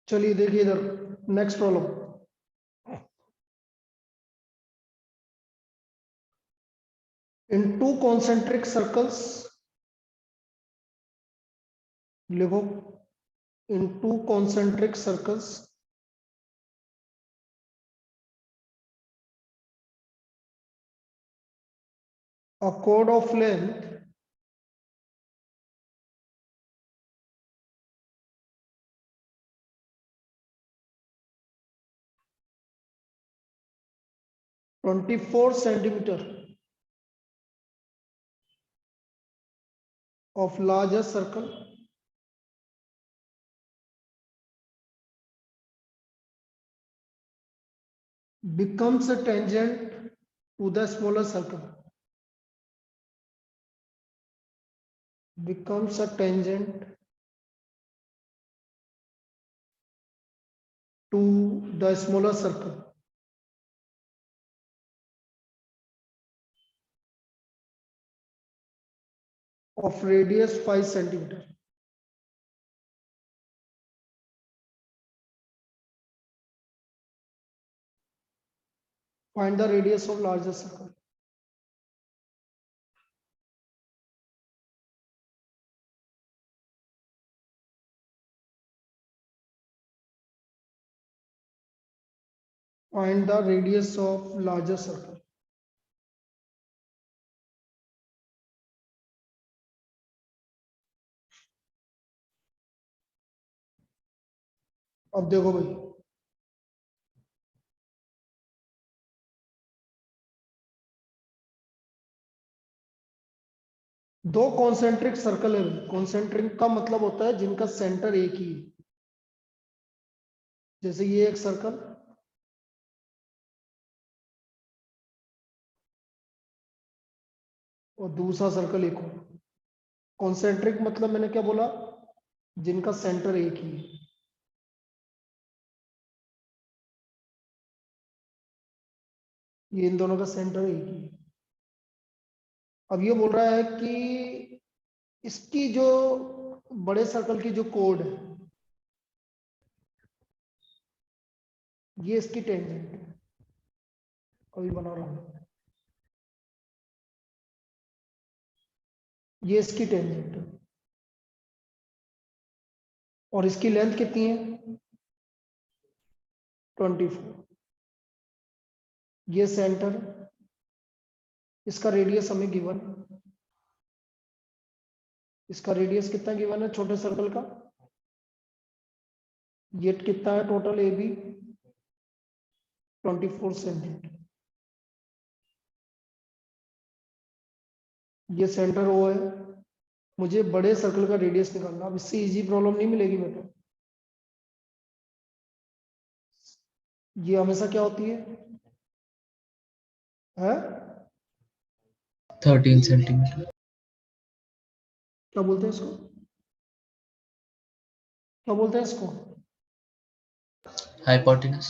चलिए देखिए इधर next problem. In two concentric circles, लिखो, in two concentric circles a chord of length 24 centimeter of larger circle becomes a tangent to the smaller circle, becomes a tangent to the smaller circle of radius 5 centimeter. Find the radius of larger circle. Find the radius of larger circle. अब देखो भाई, दो concentric circle है। Concentric का मतलब होता है जिनका सेंटर एक ही है। जैसे ये एक सर्कल और दूसरा सर्कल एक और। कॉन्सेंट्रिक मतलब मैंने क्या बोला, जिनका सेंटर एक ही है। ये इन दोनों का सेंटर एक ही है। अब ये बोल रहा है कि इसकी जो बड़े सर्कल की जो कोड है, ये इसकी टेंजेंट है। अभी बना रहा हूं, ये इसकी टेंजेंट है और इसकी लेंथ कितनी है 24। ये सेंटर, इसका रेडियस हमें गिवन, इसका रेडियस कितना गिवन है छोटे सर्कल का, ये कितना है टोटल ए बी 24 सेंटीमीटर। ये सेंटर ओ है। मुझे बड़े सर्कल का रेडियस निकालना। अब इससे इजी प्रॉब्लम नहीं मिलेगी बेटा। ये हमेशा क्या होती है 13 सेंटीमीटर। क्या बोलते हैं इसको, क्या बोलते हैं इसको? हाइपोटेनस।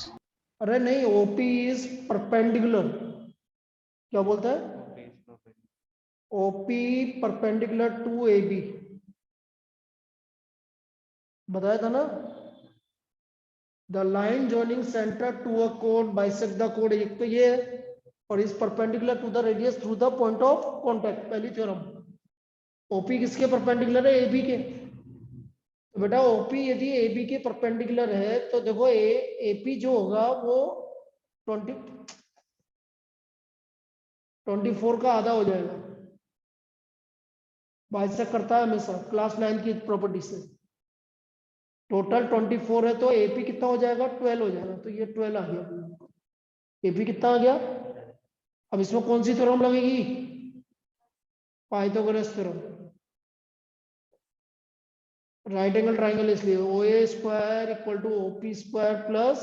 अरे नहीं, ओपी इज परपेंडिकुलर। क्या बोलता है? OP perpendicular to A B, बताया था ना। The line joining centre to a code bisect the code, एक तो ये है, और is perpendicular to the radius through the point of contact. पहली थ्योरम। ओपी किसके परपेंडिकुलर है? ए बी के। तो बेटा ओपी यदि ए बी के परपेंडिकुलर है तो देखो एपी जो होगा वो 24 का आधा हो जाएगा। बाइसेक्ट करता है हमेशा, क्लास 9 की प्रॉपर्टी से। टोटल 24 है तो एपी कितना हो जाएगा 12 हो जाएगा। तो ये 12 आ गया। एपी कितना आ गया? अब इसमें कौन सी थ्योरम लगेगी? Pythagoras theorem. Right angle triangle, इसलिए O A square equal to OP square plus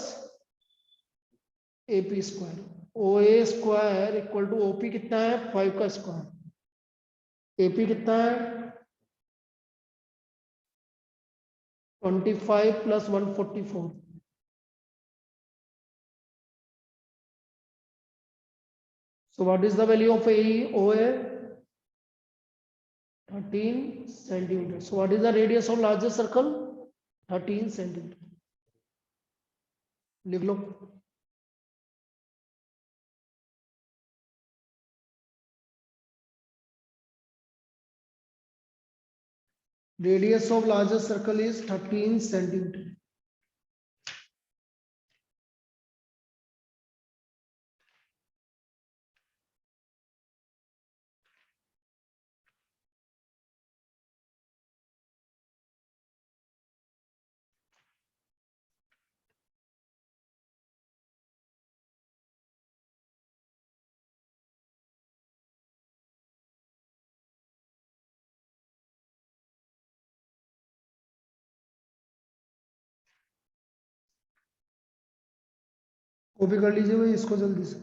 AP square. O A square equal to OP कितना है 5 का स्क्वायर, एपी कितना है 25 plus 144। So what is the value of OA? 13 centimeter. So what is the radius of larger circle? 13 centimeter. लिख लो। Radius of largest circle is 13 centimeter. Copy कर लीजिए भाई इसको जल्दी से।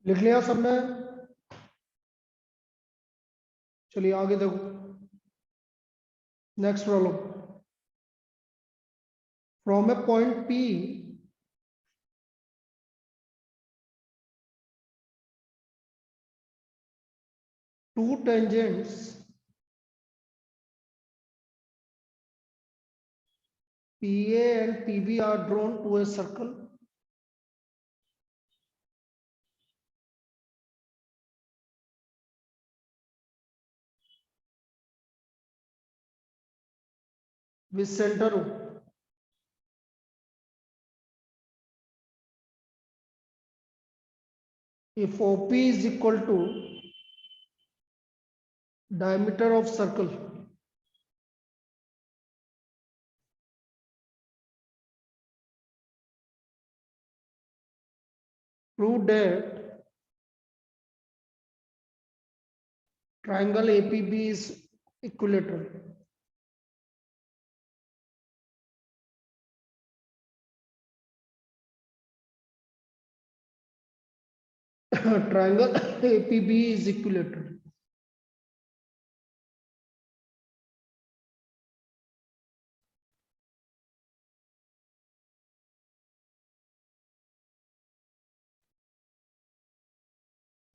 लिख लिया सबने? चलिए आगे देखो। Next problem. From A point P two tangents PA and PB are drawn to a circle with center O. If OP is equal to diameter of circle, prove that triangle APB is equilateral. Triangle APB is equilateral.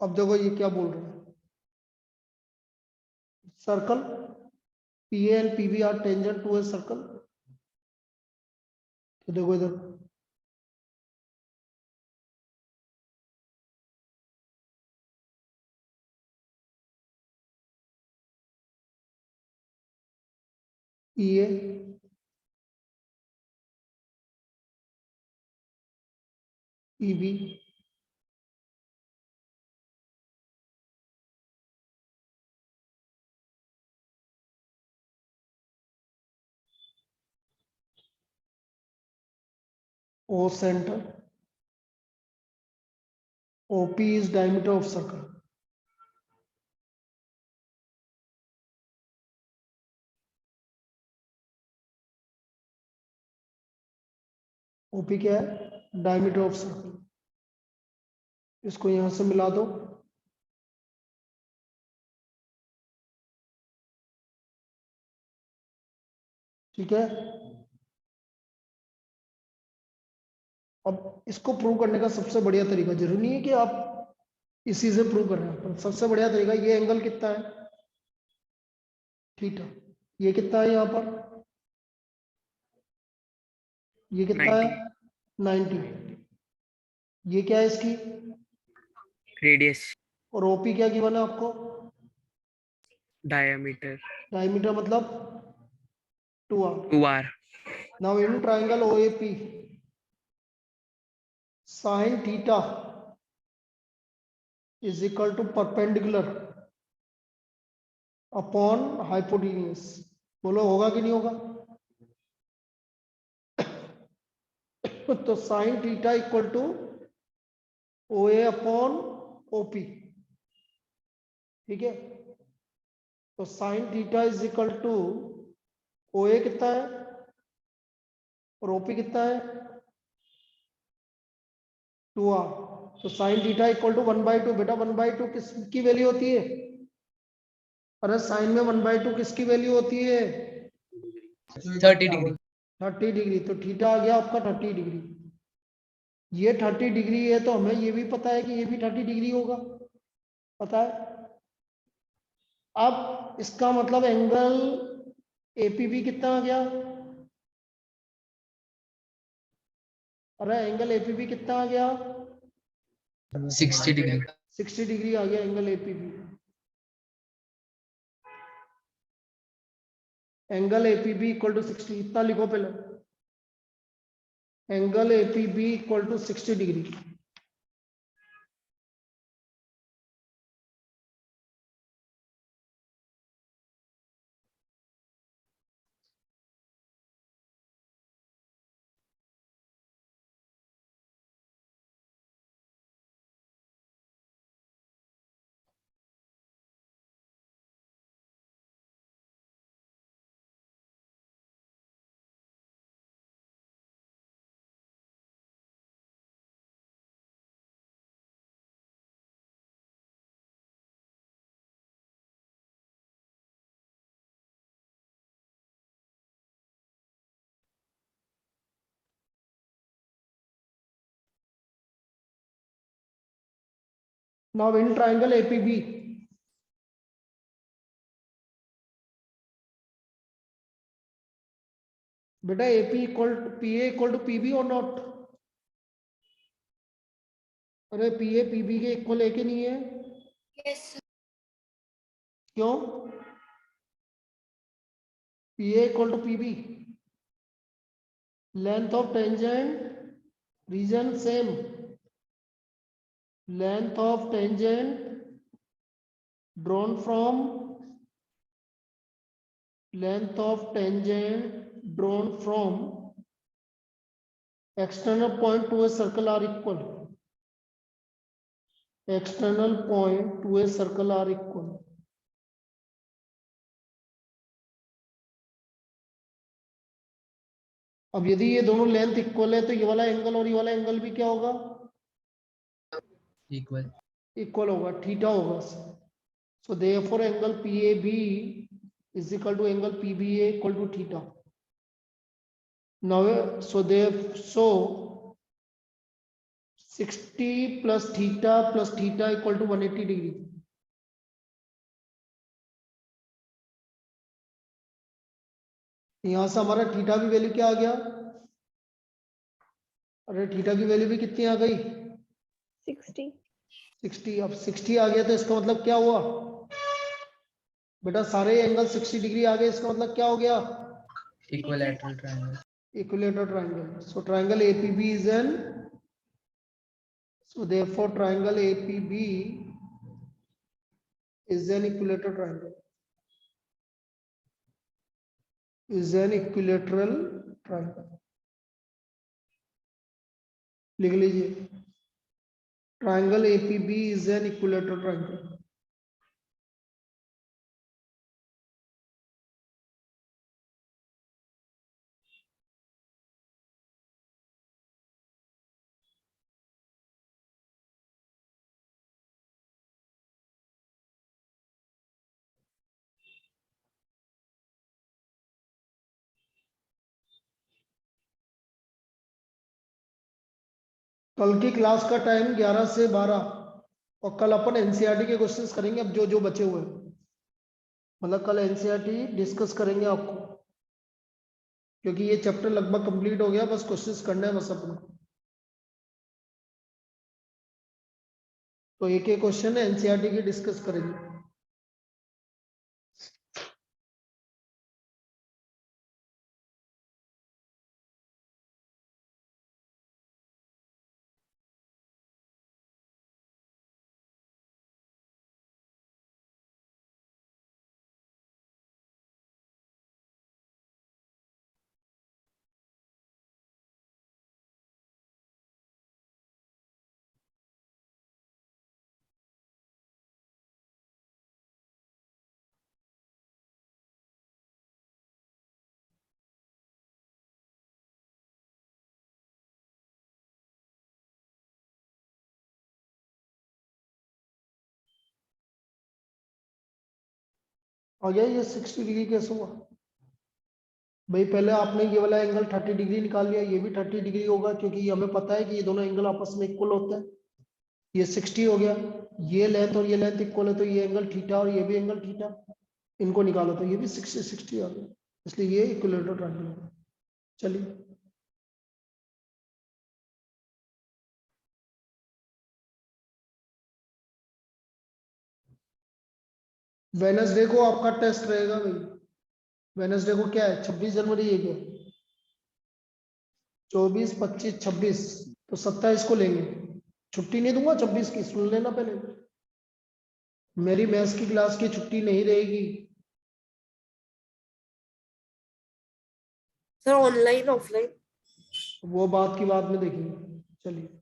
अब देखो ये क्या बोल रहे हैं। Circle PA and PB are tangent to a circle. तो देखो इधर PA PB O center OP is diameter of circle. OP क्या है? Diameter of circle. इसको यहां से मिला दो. ठीक है. अब इसको प्रूव करने का सबसे बढ़िया तरीका, जरूरी नहीं है कि आप इसी से प्रूव कर रहे हैं, पर सबसे बढ़िया तरीका, ये एंगल कितना है? थीटा. ये कितना है यहां पर? ये कितना है? 90. ये क्या है इसकी? रेडियस. और ओपी क्या गिवन है आपको? डायमीटर. डायमीटर मतलब 2r. 2r. Now in triangle OAP, sin theta is equal to perpendicular upon hypotenuse. बोलो होगा कि नहीं होगा? तो sin theta equal to OA upon OP. ठीक है. तो sin theta is equal to OA कितना है और OP कितना है? 2r. तो sin थीटा इक्वल टू 1/2. बेटा 1/2 किसकी वैल्यू होती है? अरे साइन में 1/2 किसकी वैल्यू होती है? 30 डिग्री. 30 डिग्री. तो थीटा आ गया आपका 30 डिग्री. ये 30 डिग्री है तो हमें ये भी पता है कि ये भी 30 डिग्री होगा, पता है. अब इसका मतलब एंगल APB कितना आ गया? अरे एंगल APB कितना आ गया? 60 डिग्री. 60 डिग्री आ गया angle APB. Angle APB equal to 60. इतना लिखो पहले. Angle APB equal to 60 degree. Now in triangle APB, बेटा AP equal to PA equal to PB और नॉट? अरे PA PB के इक्वल है कि नहीं है? क्यों? PA equal to PB. Length of tangent reason same. Length of tangent drawn from length of tangent drawn from external point to a circle are equal. External point to a circle are equal. अब यदि ये दोनों length equal है तो ये वाला angle और ये वाला एंगल भी क्या होगा? इक्वल. इक्वल होगा, थीटा होगा. So therefore angle PAB is equal to angle PBA equal to theta. Now so 60 plus theta equal to 180 degree. यहां से हमारा थीटा की वैल्यू क्या आ गया? अरे थीटा की वैल्यू भी कितनी आ गई? 60. अब 60 आ गया तो इसका मतलब क्या हुआ बेटा? सारे एंगल 60 डिग्री आ गए. इसका मतलब क्या हो गया? Equilateral triangle. Equilateral triangle. So triangle APB is an, so therefore triangle APB is an equilateral triangle. Is an equilateral triangle. लिख लीजिए. Triangle APB is an equilateral triangle. कल की क्लास का टाइम 11 से 12 और कल अपन एनसीईआरटी के क्वेश्चंस करेंगे। अब जो जो बचे हुए हैं, मतलब कल एनसीईआरटी डिस्कस करेंगे आपको, क्योंकि ये चैप्टर लगभग कंप्लीट हो गया, बस क्वेश्चंस करना है बस अपन को। तो एक एक क्वेश्चन एनसीईआरटी की डिस्कस करेंगे। आ गया ये 60 डिग्री कैसे हुआ भाई? पहले आपने ये वाला एंगल 30 डिग्री निकाल लिया, ये भी 30 डिग्री होगा, क्योंकि हमें पता है कि ये दोनों एंगल आपस में इक्वल होते हैं। ये 60 हो गया, ये लेंथ और ये लेंथ इक्वल है, तो ये एंगल थीटा और ये भी एंगल थीटा, इनको निकालो तो ये भी 60 आ गया, इसलिए ये इक्विलेटरल ट्रायंगल होगा। चलिए वेनसडे को आपका टेस्ट रहेगा भाई। वेनसडे को क्या है? 26 जनवरी है क्या? 24, 25, 26, तो 27 को लेंगे। छुट्टी नहीं दूंगा 26 की, सुन लेना पहले। मेरी मैथ्स की क्लास की छुट्टी नहीं रहेगी। Sir online offline? वो बात की बाद में देखेंगे। चलिए